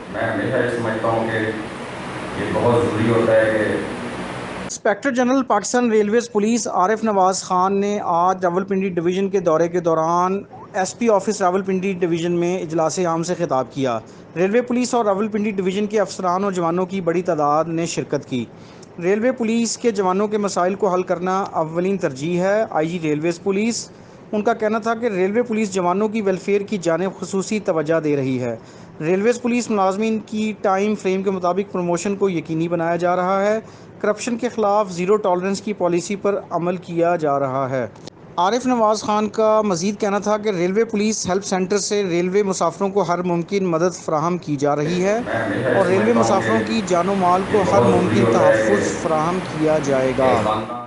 मैं हमेशा ये समझता हूँ कि ये बहुत ज़रूरी होता है कि inspector general Pakistan railways police Arif Nawaz Khan ने आज रावलपिंडी डिवीज़न के दौरे के दौरान एसपी ऑफिस रावलपिंडी डिवीज़न में इजलास आम से खिताब किया। रेलवे पुलिस और रावलपिंडी डिवीज़न के अफसरान और जवानों की बड़ी तादाद ने शिरकत की। रेलवे पुलिस के जवानों के मसाइल को हल करना अव्वलीन तरजीह है। आईजी रेलवेज़ पुलिस, उनका कहना था कि रेलवे पुलिस जवानों की वेलफेयर की जानिब खुसूसी तवज्जो दे रही है। रेलवेज़ पुलिस मुलाजमीन की टाइम फ्रेम के मुताबिक प्रमोशन को यकीनी बनाया जा रहा है। करप्शन के ख़िलाफ़ ज़ीरो टॉलरेंस की पॉलिसी पर अमल किया जा रहा है। आरिफ नवाज़ ख़ान का मज़ीद कहना था कि रेलवे पुलिस हेल्प सेंटर से रेलवे मुसाफिरों को हर मुमकिन मदद फ़राहम की जा रही है मैं हमेशा ये और रेलवे समझता हूँ कि मुसाफिरों की जानो माल ये को हर बहुत ज़रूरी मुमकिन होता है तहफ़्फ़ुज़ फ़राहम किया कि जाएगा। इंसान